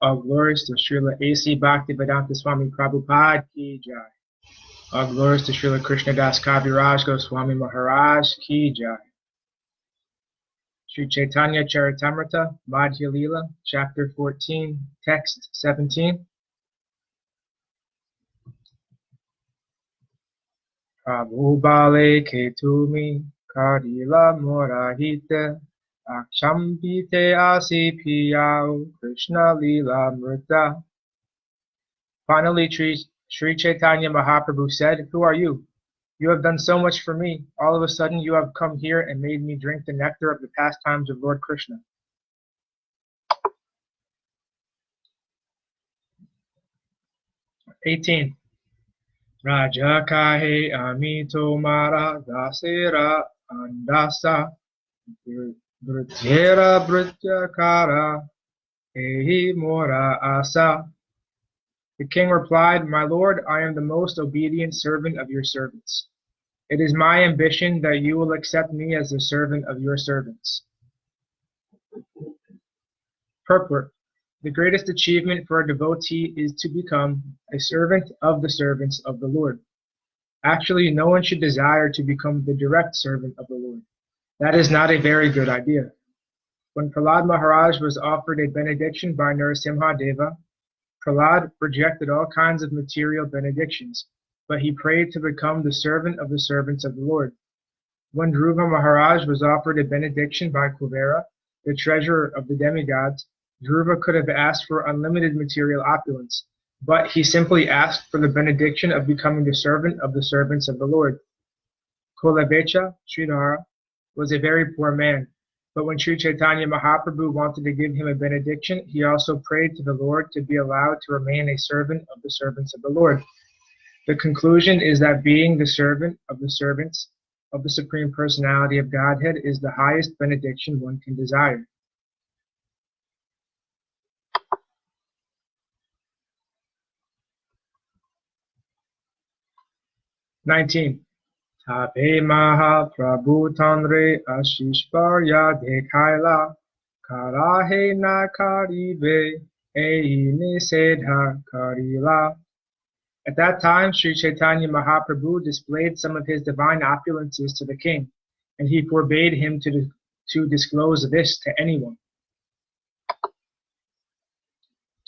All glories to Srila A.C. Bhaktivedanta Swami Prabhupada Ki Jai. All glories to Srila Krishnadas Kaviraj Goswami Maharaj Ki Jai. Sri Chaitanya Charitamrta Madhya Lila, Chapter 14, Text 17. Prabhu Bale Ketumi Kadila Morahite Akshambite Asi Piyau Krishna Lila Mrita. Finally, Sri Chaitanya Mahaprabhu said, "Who are you? You have done so much for me. All of a sudden you have come here and made me drink the nectar of the pastimes of Lord Krishna." (18) Raja kahe amito mara dasera andasa Bhrityera Bhrityakara ehi mora asa. The king replied, "My lord, I am the most obedient servant of your servants. It is my ambition that you will accept me as the servant of your servants." Purport: the greatest achievement for a devotee is to become a servant of the servants of the Lord. Actually, no one should desire to become the direct servant of the Lord. That is not a very good idea. When Prahlad Maharaj was offered a benediction by Narasimha Deva, Prahlad rejected all kinds of material benedictions, but he prayed to become the servant of the servants of the Lord. When Dhruva Maharaj was offered a benediction by Kuvera, the treasurer of the demigods, Dhruva could have asked for unlimited material opulence, but he simply asked for the benediction of becoming the servant of the servants of the Lord. Kolavecha Sridhara was a very poor man, but when Sri Chaitanya Mahaprabhu wanted to give him a benediction, he also prayed to the Lord to be allowed to remain a servant of the servants of the Lord. The conclusion is that being the servant of the servants of the Supreme Personality of Godhead is the highest benediction one can desire. (19) Tape Mahaprabhu Tanre Ashishparya Dekhaila Karahe na Karibe Ei Nisedha Karila. At that time, Sri Chaitanya Mahaprabhu displayed some of his divine opulences to the king, and he forbade him to disclose this to anyone.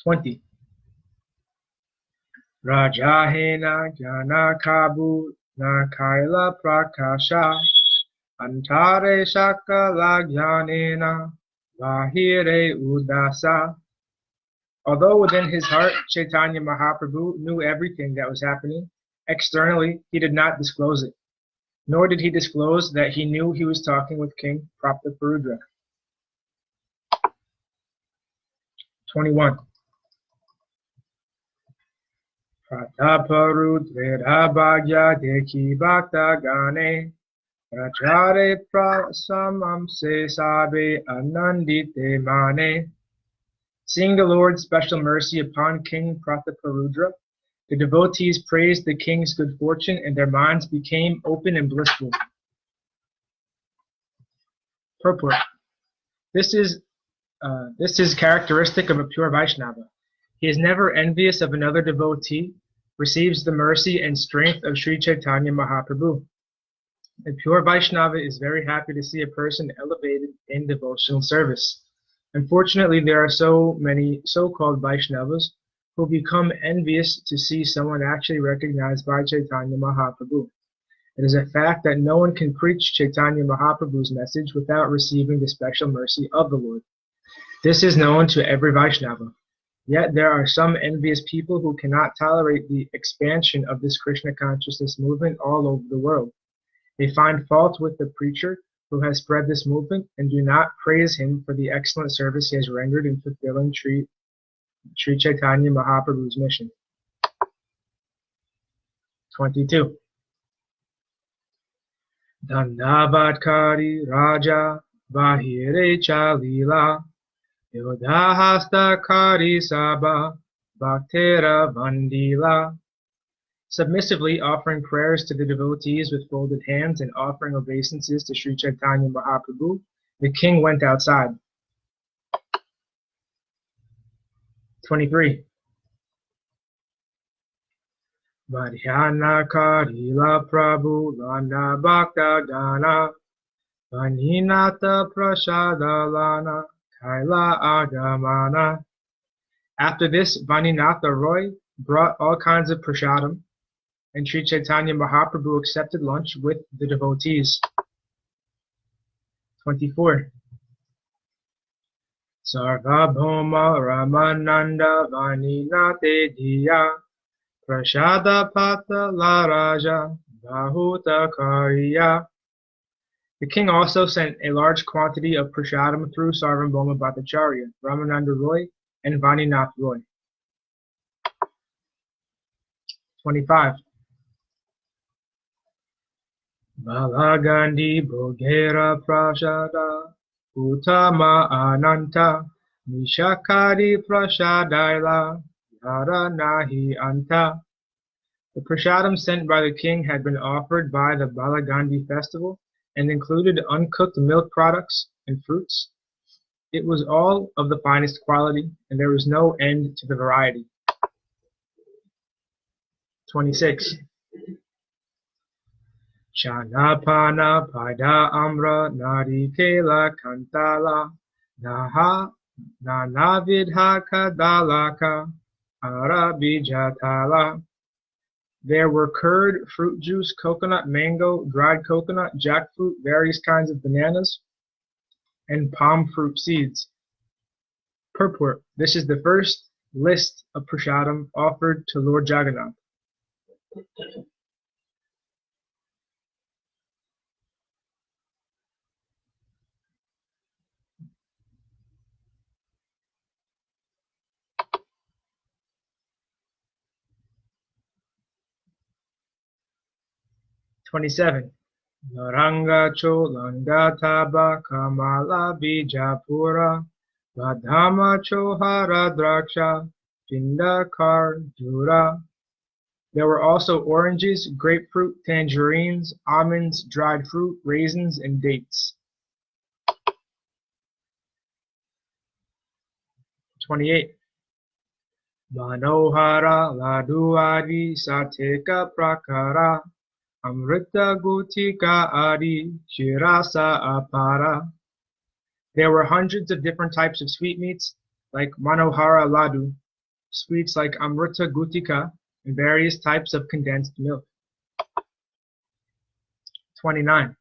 20. Rajahena Jana Kabu Na Kaila Prakasha Antare Shakala Jnanena Bahire Udasa. Although within his heart Chaitanya Mahaprabhu knew everything that was happening, externally he did not disclose it, nor did he disclose that he knew he was talking with King Prataparudra. 21. Prataparudra Bhagya Dekhi Bhakta Gane Rajare Prasamamse Sabe Anandite Mane. Seeing the Lord's special mercy upon King Prataparudra, the devotees praised the king's good fortune and their minds became open and blissful. Purport: This is characteristic of a pure Vaishnava. He is never envious of another devotee, receives the mercy and strength of Sri Chaitanya Mahaprabhu. A pure Vaishnava is very happy to see a person elevated in devotional service. Unfortunately, there are so many so-called Vaishnavas who become envious to see someone actually recognized by Chaitanya Mahaprabhu. It is a fact that no one can preach Chaitanya Mahaprabhu's message without receiving the special mercy of the Lord. This is known to every Vaishnava. Yet there are some envious people who cannot tolerate the expansion of this Krishna consciousness movement all over the world. They find fault with the preacher who has spread this movement and do not praise him for the excellent service he has rendered in fulfilling Sri Chaitanya Mahaprabhu's mission. 22. Dandavatkari Raja Bahire Chalila Yodhahastakari Sabha Bhaktera Vandila. Submissively offering prayers to the devotees with folded hands and offering obeisances to Sri Chaitanya Mahaprabhu, the king went outside. 23. Madhyana Karila Prabhu Lana Bhakta Dana Vaninata Prashadalana Kaila Agamana. After this, Vaninatha Roy brought all kinds of prasadam, and Sri Chaitanya Mahaprabhu accepted lunch with the devotees. 24. Sarvabhauma Ramananda Vaninate Diya Prashada Pata La Raja Bahuta Kariya. The king also sent a large quantity of prasadam through Sarvabhauma Bhattacharya, Ramananda Roy, and Vaninath Roy. 25. Balagandhi Bhogera Prashada Uttama Ananta Nishakari Prashadaila Yara Nahi Anta. The prasadam sent by the king had been offered by the Balagandhi festival and included uncooked milk products and fruits. It was all of the finest quality, and there was no end to the variety. 26. Chanapana Pada Amra Narikela Kantala Naha Nanavidha Kadalaka Arabijatala. There were curd, fruit juice, coconut, mango, dried coconut, jackfruit, various kinds of bananas, and palm fruit seeds. Purport. This is the first list of prasadam offered to Lord Jagannath. 27. Naranga Cholanga Taba Kamala Bijapura Vadhama Chohara Draksha Pindakar Dura. There were also oranges, grapefruit, tangerines, almonds, dried fruit, raisins, and dates. 28. Manohara Ladu Adi Sateka Prakara Amrita Gutika Adi Shirasa Apara. There were hundreds of different types of sweetmeats like Manohara Ladu, sweets like Amrita Gutika, and various types of condensed milk. 29.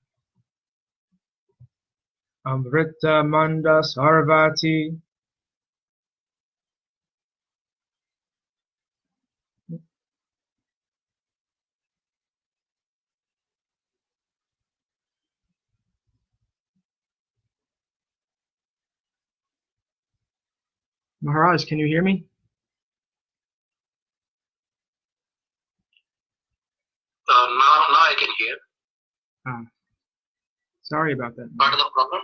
Amrita Manda Sarvati. Maharaj, can you hear me? Now I can hear. Sorry about that. What is the problem?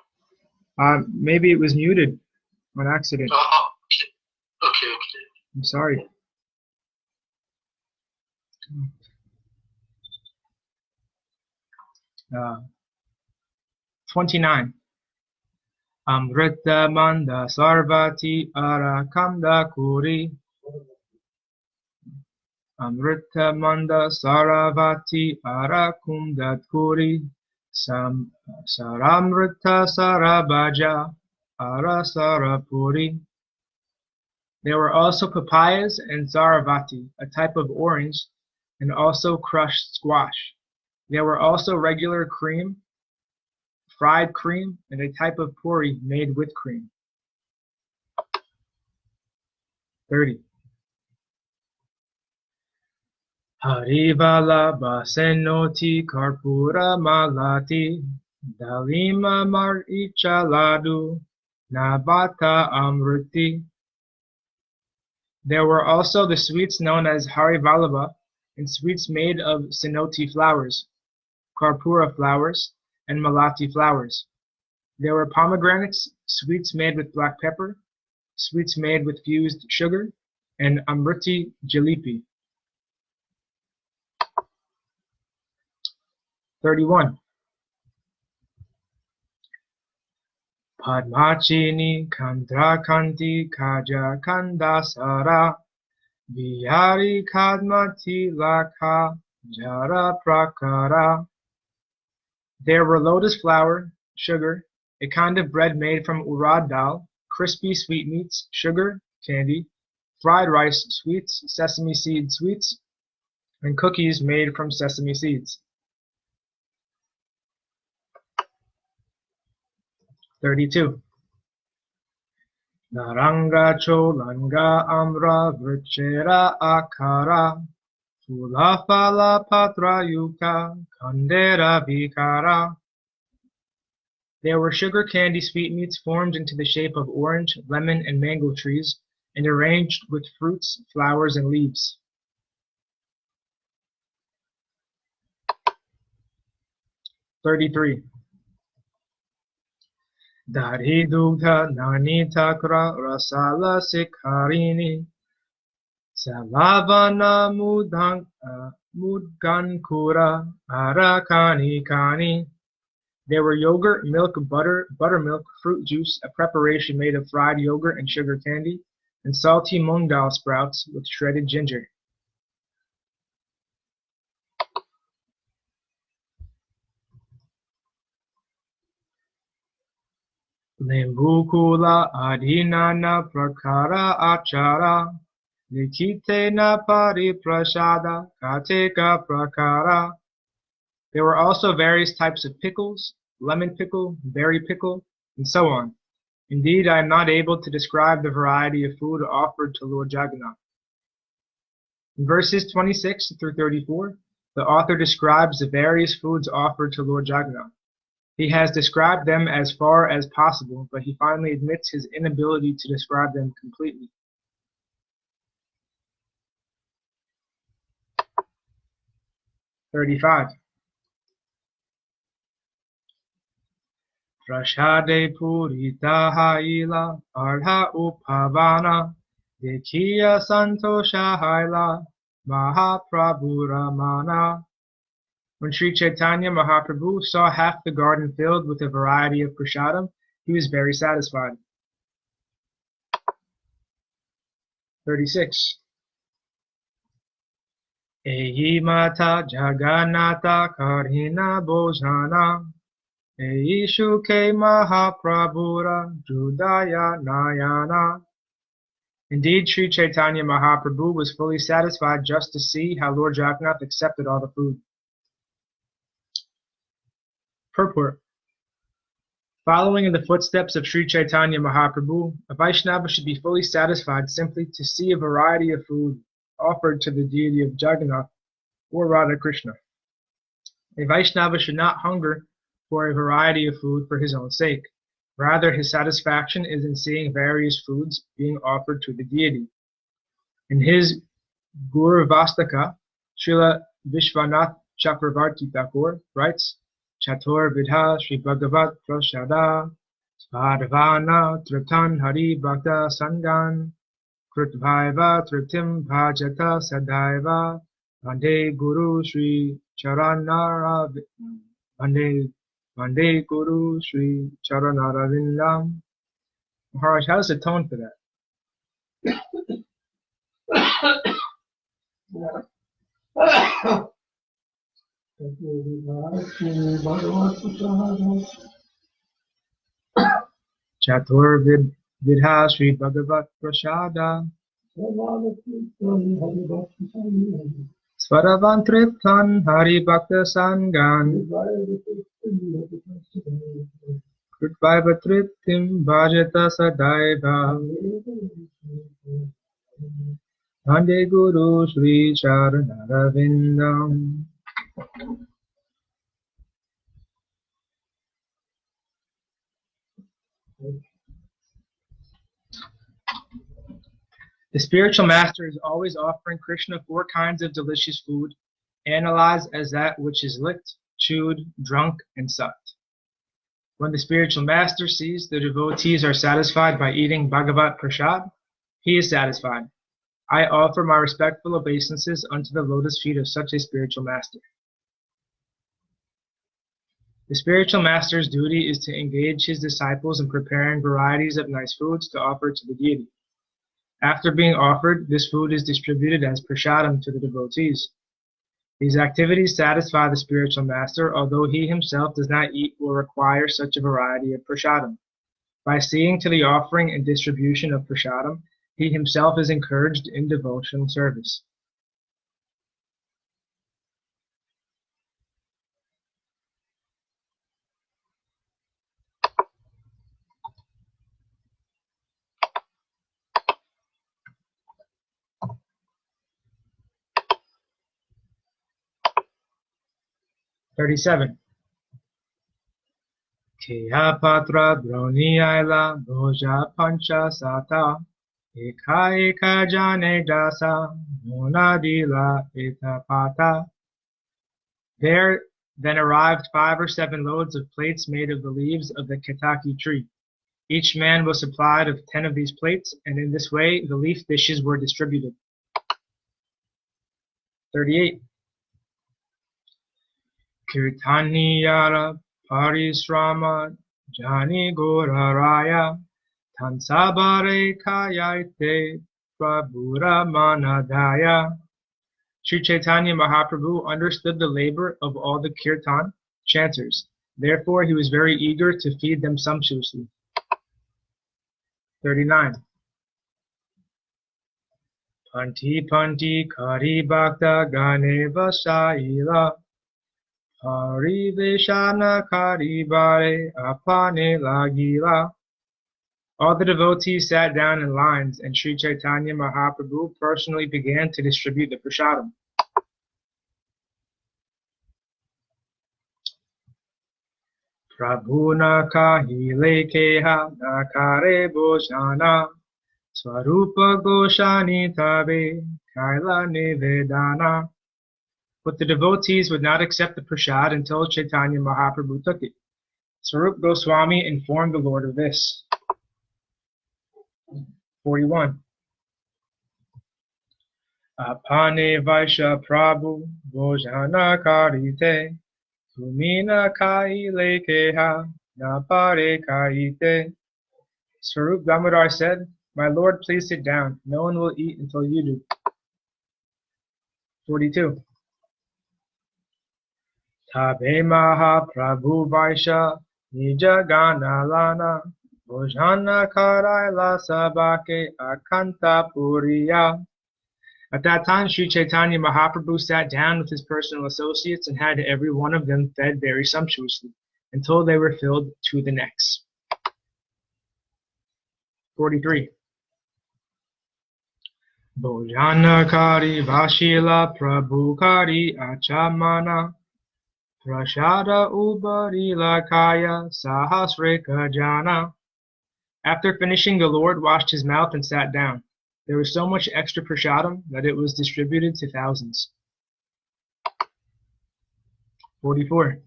Maybe it was muted on accident. Okay. I'm sorry. 29. Amrita Manda Sarvati Arakamda Kuri. Amrita Manda Saravati Arakumda Kuri. Saramrita Sarabaja Arasarapuri. There were also papayas and saravati, a type of orange, and also crushed squash. There were also regular cream, fried cream, and a type of puri made with cream. 30. Harivala basenoti karpura malati dalima maricha ladu nabata amriti. There were also the sweets known as harivalaba and sweets made of senoti flowers, karpura flowers, and malati flowers. There were pomegranates, sweets made with black pepper, sweets made with fused sugar, and amriti jalebi. 31. Padmachini Kandra Kanti Kaja Kandasara Vihari Kadmati Lakha Jara Prakara. There were lotus flour, sugar, a kind of bread made from urad dal, crispy sweetmeats, sugar, candy, fried rice sweets, sesame seed sweets, and cookies made from sesame seeds. 32. Naranga cholanga amra vrchera akara Fulafala patra yuka kandera vikara. There were sugar candy sweetmeats formed into the shape of orange, lemon, and mango trees and arranged with fruits, flowers, and leaves. 33. Dari dugdha nani takra rasala sikharini Salavana mudgankura arakani kani. There were yogurt, milk, butter, buttermilk, fruit juice, a preparation made of fried yogurt and sugar candy, and salty mung dal sprouts with shredded ginger. 'Lembukula adhinana prakara achara Nikitena pariprasada kateka prakara. There were also various types of pickles, lemon pickle, berry pickle, and so on. Indeed, I am not able to describe the variety of food offered to Lord Jagannath. In verses 26 through 34, the author describes the various foods offered to Lord Jagannath. He has described them as far as possible, but he finally admits his inability to describe them completely. 35. Prashade purita haila arha upavana dekhiya santosha haila Mahaprabhu Ramana. When Sri Chaitanya Mahaprabhu saw half the garden filled with a variety of prasadam, he was very satisfied. 36. Ehi mata jagannatha karhina bojana Ehi shuke mahaprabhura judaya nayana. Indeed, Sri Chaitanya Mahaprabhu was fully satisfied just to see how Lord Jagannath accepted all the food. Purport. Following in the footsteps of Sri Chaitanya Mahaprabhu, a Vaishnava should be fully satisfied simply to see a variety of food offered to the deity of Jagannath or Radha Krishna. A Vaishnava should not hunger for a variety of food for his own sake. Rather, his satisfaction is in seeing various foods being offered to the deity. In his Guru-varga, Srila Vishwanath Chakravarti Thakur writes, Chatur Vidha Sri Bhagavat Prasada Svadvana Triptan Hari Bhakta Sangan Kritvaiva Triptim Bhajata Sadaiva Vande Guru Sri Charanara Vande Guru Sri Charanaravinam. Maharaj, how does the tone for that? Chatur Vidha Sri Bhagavat Prasada Svaravan Triptan Hari Bhakta Sangan Kritvaiva Triptim Bhajata Sadaiva Vande Guru Sri Charanaravinam. The spiritual master is always offering Krishna 4 kinds of delicious food, analyzed as that which is licked, chewed, drunk, and sucked. When the spiritual master sees the devotees are satisfied by eating Bhagavat Prasad, he is satisfied. I offer my respectful obeisances unto the lotus feet of such a spiritual master. The spiritual master's duty is to engage his disciples in preparing varieties of nice foods to offer to the deity. After being offered, this food is distributed as prasadam to the devotees. These activities satisfy the spiritual master, although he himself does not eat or require such a variety of prasadam. By seeing to the offering and distribution of prasadam, he himself is encouraged in devotional service. "37. Keha patra droni aila bhoja pancha sata eka eka jane dasa monadila etapata." There then arrived 5 or 7 loads of plates made of the leaves of the ketaki tree. Each man was supplied of 10 of these plates, and in this way the leaf dishes were distributed. 38. Kirtaniyara parisrama jani goraraya tansabare kayaite prabhura manadaya. Sri Chaitanya Mahaprabhu understood the labor of all the kirtan chanters. Therefore, he was very eager to feed them sumptuously. 39. Panti panti kari bhakta ganeva shaila Pariveshana karibare apane lagila. All the devotees sat down in lines, and Sri Chaitanya Mahaprabhu personally began to distribute the prasadam. Prabhuna kahile keha nakare bhojana swarupa goshani tabe kaila nivedana. But the devotees would not accept the prasad until Chaitanya Mahaprabhu took it. Swarup Goswami informed the Lord of this. 41. Apane Vaisha Prabhu Bhojana Karite Tumina Kaile Keha Napare Karite. Swarup Damodar said, "My Lord, please sit down. No one will eat until you do." 42. Tabe Maha Prabhu Vaisha Nija Ganalana Bhojana Karaila Sabake Akanta Puriya. At that time, Sri Chaitanya Mahaprabhu sat down with his personal associates and had every one of them fed very sumptuously, until they were filled to the necks. 43. Bhojana Kari Vashila Prabhu Kari Achamana Prashada Ubarila Kaya Sahasreka Jana. After finishing, the Lord washed his mouth and sat down. There was so much extra prasadam that it was distributed to thousands. 44.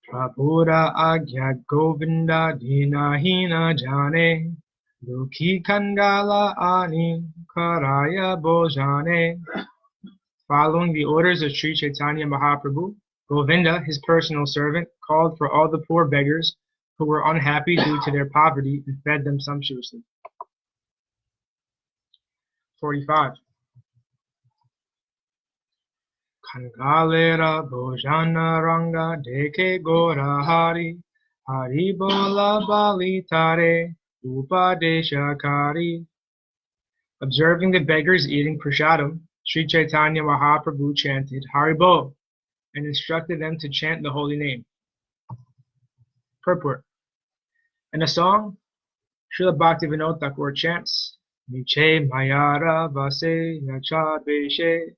Prabhuda Agya Govinda Dina Hina Jane Lukhi Kangala Ani Karaya Bojane. Following the orders of Sri Chaitanya Mahaprabhu, Govinda, his personal servant, called for all the poor beggars who were unhappy due to their poverty and fed them sumptuously. 45. Kangalera Bhojana Ranga Deke Gora Haribola Balitare Upadesha Kari. Observing the beggars eating prasadam, Sri Chaitanya Mahaprabhu chanted Haribol and instructed them to chant the holy name. Purport. In a song, Srila Bhaktivinoda Thakur chants, Niche Mayara Vase Nacha Beshe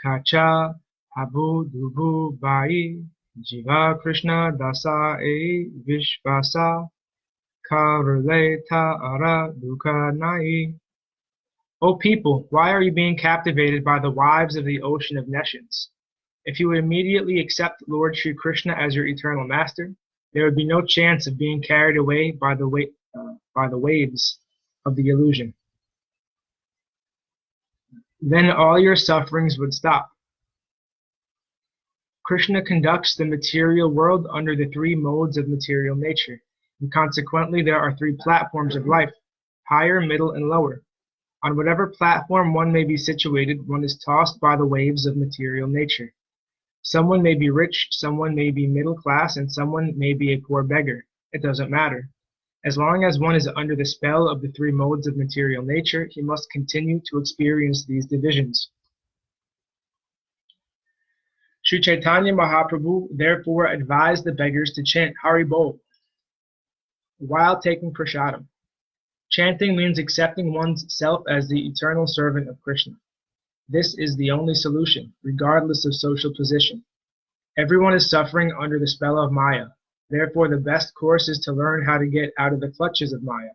Kacha Abu Dubu Bai Jiva Krishna Dasa E Vishvasa Karule Ara Dukha Nai. O people, why are you being captivated by the wives of the ocean of nescience? If you would immediately accept Lord Sri Krishna as your eternal master, there would be no chance of being carried away by the waves of the illusion. Then all your sufferings would stop. Krishna conducts the material world under the three modes of material nature, and consequently there are three platforms of life, higher, middle, and lower. On whatever platform one may be situated, one is tossed by the waves of material nature. Someone may be rich, someone may be middle class, and someone may be a poor beggar. It doesn't matter. As long as one is under the spell of the three modes of material nature, he must continue to experience these divisions. Sri Chaitanya Mahaprabhu therefore advised the beggars to chant Haribol while taking prasadam. Chanting means accepting one's self as the eternal servant of Krishna. This is the only solution, regardless of social position. Everyone is suffering under the spell of Maya. Therefore, the best course is to learn how to get out of the clutches of Maya.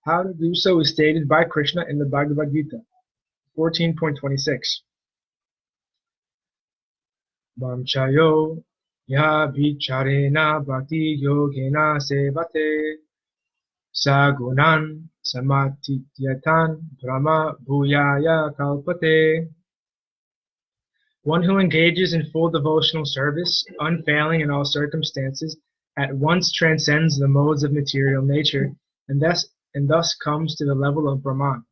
How to do so is stated by Krishna in the Bhagavad Gita, 14.26. Vamchayo ya vicharena bhakti yogena sevate sagunan samatityatan brahma bhuyaya kalpate. One who engages in full devotional service, unfailing in all circumstances, at once transcends the modes of material nature, and thus comes to the level of Brahman.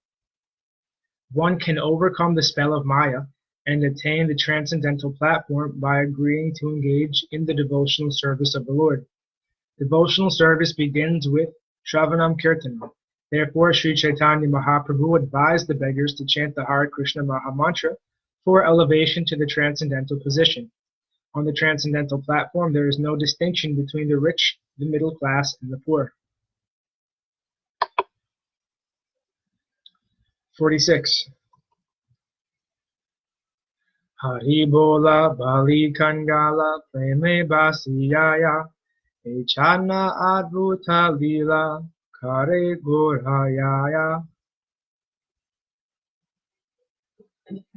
One can overcome the spell of Maya and attain the transcendental platform by agreeing to engage in the devotional service of the Lord. Devotional service begins with Shravanam Kirtanam. Therefore, Sri Chaitanya Mahaprabhu advised the beggars to chant the Hare Krishna Maha Mantra for elevation to the transcendental position. On the transcendental platform, there is no distinction between the rich, the middle class, and the poor. 46. Haribola Bali Kangala Preme Basiyaya Echana Advuta Lila Kare Gorhayaya.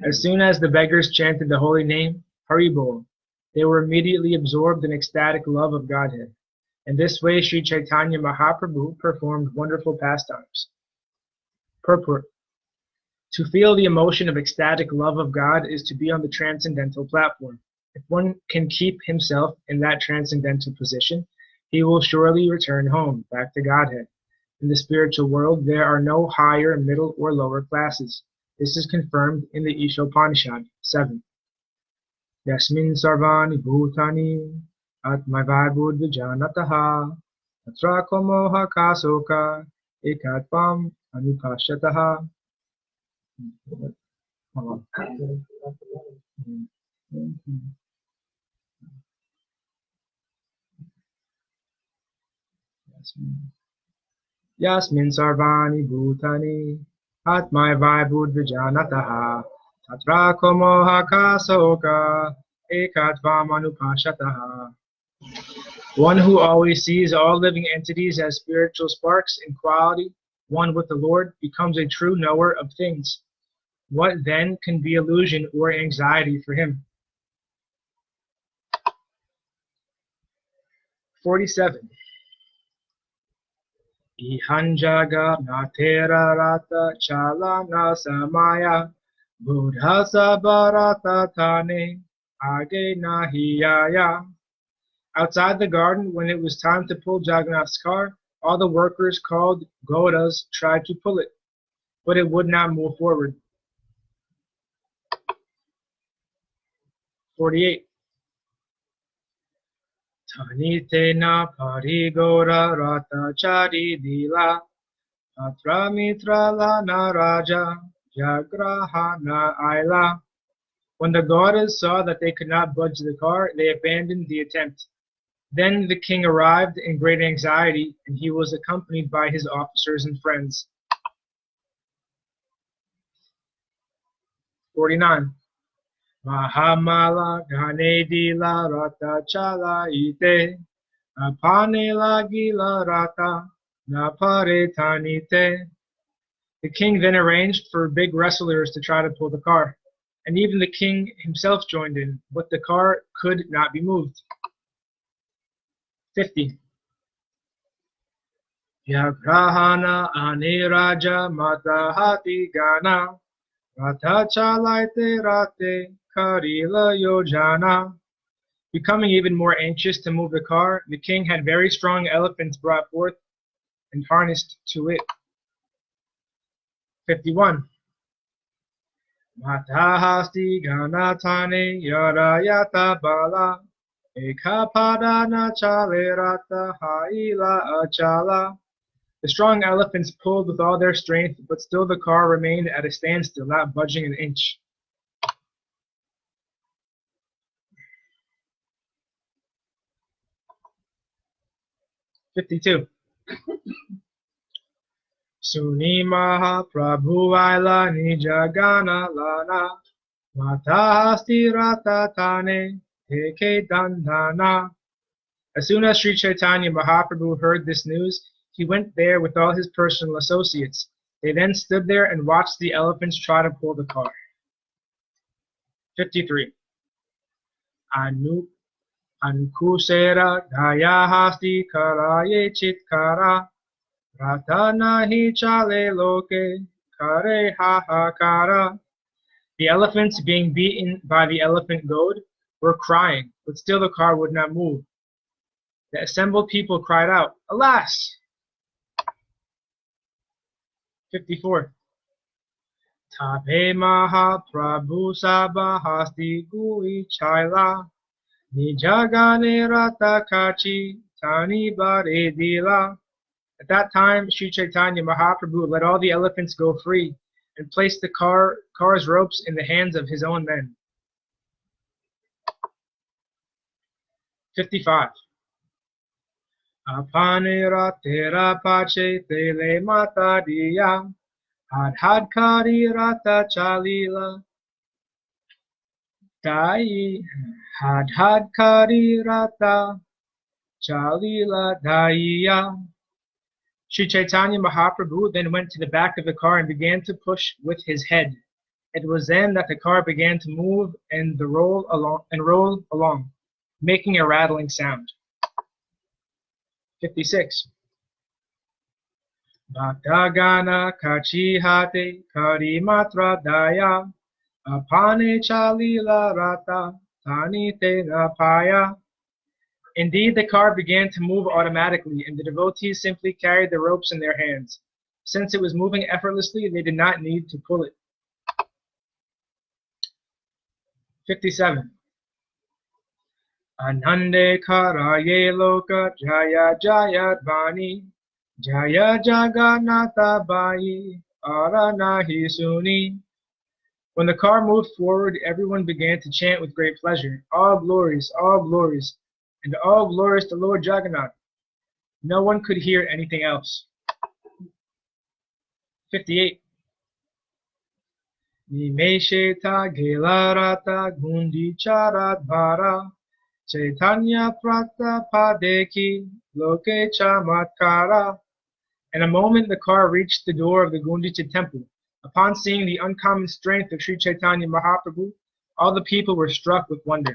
As soon as the beggars chanted the holy name, Haribol, they were immediately absorbed in ecstatic love of Godhead. In this way, Sri Chaitanya Mahaprabhu performed wonderful pastimes. Purport. To feel the emotion of ecstatic love of God is to be on the transcendental platform. If one can keep himself in that transcendental position, he will surely return home, back to Godhead. In the spiritual world, there are no higher, middle, or lower classes. This is confirmed in the Ishopanishad 7. Yasmin sarvani bhutani atmavaibud vijanataha tatra komoha kasoka ekatvam anupashataha. Yasmin sarvani bhutani Atmai vaibud vijanataha tatra komoha kasoka ekatvam anupashataha. One who always sees all living entities as spiritual sparks in quality, one with the Lord, becomes a true knower of things. What then can be illusion or anxiety for him? 47. Ihanjaga natera rata chalana samaya buddhasa bharata tane age nahiyaya. Outside the garden, when it was time to pull Jagannath's car, all the workers called Gaudas tried to pull it, but it would not move forward. 48. Tanite na pari Gaura rata chari lila atra mitra lana raja jagrahana aila. When the Gaudas saw that they could not budge the car, they abandoned the attempt. Then the king arrived in great anxiety, and he was accompanied by his officers and friends. 49. Mahamala ganedila rata chala ite apanela gila rata napare tanite. The king then arranged for big wrestlers to try to pull the car, and even the king himself joined in, but the car could not be moved. 50. Vyagrahana aniraja matahati gana Ratha chalaite rate karila yojana. Becoming even more anxious to move the car, the king had very strong elephants brought forth and harnessed to it. 51. Matahasti ganatane yarayata bala ekapadana chalerata haila achala. The strong elephants pulled with all their strength, but still the car remained at a standstill, not budging an inch. 52. Sunimaha Prabhuvaila Nijagana Lana Matahasti Ratatane Teke Dandana. As soon as Sri Chaitanya Mahaprabhu heard this news, he went there with all his personal associates. They then stood there and watched the elephants try to pull the car. 53. Ankusera Dayahasti Karaye Chitkara Ratanahi Chale Loke Kare Hahakara. The elephants, being beaten by the elephant goad, were crying, but still the car would not move. The assembled people cried out, "Alas!" 54. Tabe Maha Prabhu Sabahasti Gui Chaila Nijagane Rata Kachi Tani Bare Dila. At that time, Sri Chaitanya Mahaprabhu let all the elephants go free and placed the car's ropes in the hands of his own men. 55. Apane ratera pache tele mata diya had kari rata chalila dai had kari rata chalila daiya. Sri Chaitanya Mahaprabhu then went to the back of the car and began to push with his head. It was then that the car began to move and roll along, making a rattling sound. 56. Bhaktagana kachihate karimatra daya apane chalila rata tanite napaya. Indeed, the car began to move automatically, and the devotees simply carried the ropes in their hands. Since it was moving effortlessly, they did not need to pull it. 57. Anande karaye loka jaya jaya bani jaya jagannatha bai aranahi suni. When the car moved forward, everyone began to chant with great pleasure, all glories, and all glories to Lord Jagannath. No one could hear anything else. 58. Nimesheta gelarata gundi charat bhara Chaitanya prata padeki loke chamatkara. In a moment, the car reached the door of the Gundicha temple. Upon seeing the uncommon strength of Sri Chaitanya Mahaprabhu, all the people were struck with wonder.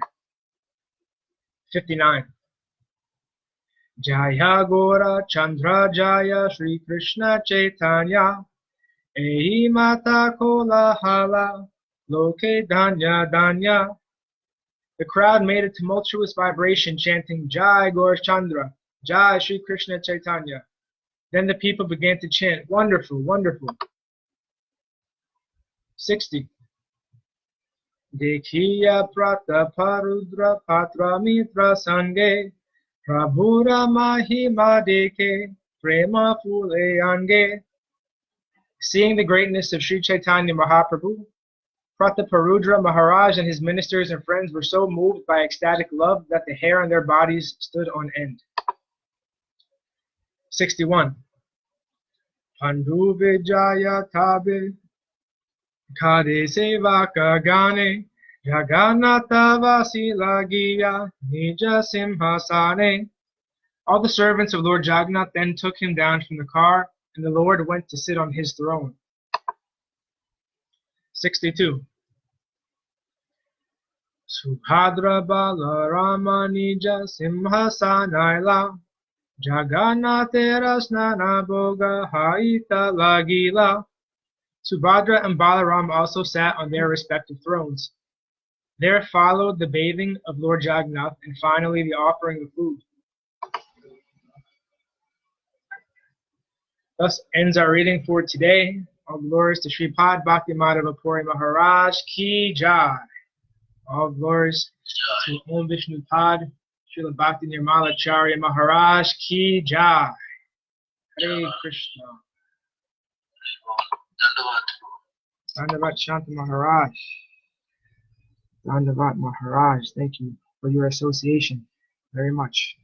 59. Jaya Gora Chandra Jaya Sri Krishna Chaitanya Ehi Mata Kola Hala Loke Danya Danya. The crowd made a tumultuous vibration, chanting Jai Gaura Chandra, Jai Sri Krishna Chaitanya. Then the people began to chant, "Wonderful, wonderful." 60. Dekhiya prata parudra patra mitra sange prabhura mahima deke prema phule ange. Seeing the greatness of Sri Chaitanya Mahaprabhu, Prataparudra Maharaja and his ministers and friends were so moved by ecstatic love that the hair on their bodies stood on end. 61. Pandu Vijaya Tabe Kade Sevaka Gane Jagannatha Vasilagiya Nija Simhasane. All the servants of Lord Jagannath then took him down from the car, and the Lord went to sit on his throne. 62. Subhadra Balarama Nija Simhasanaila Jagannatera Snana Boga Haita Lagila. Subhadra and Balaram also sat on their respective thrones. There followed the bathing of Lord Jagannath and finally the offering of food. Thus ends our reading for today. All glories to Sripad Bhakti Madhava Puri Maharaj Ki Jai. All glories to Om Vishnupad Srila Bhakti Nirmala Charya Maharaj Ki Jai. Hare Krishna. Dandavat Shanta Maharaj. Dandavat Maharaj. Thank you for your association very much.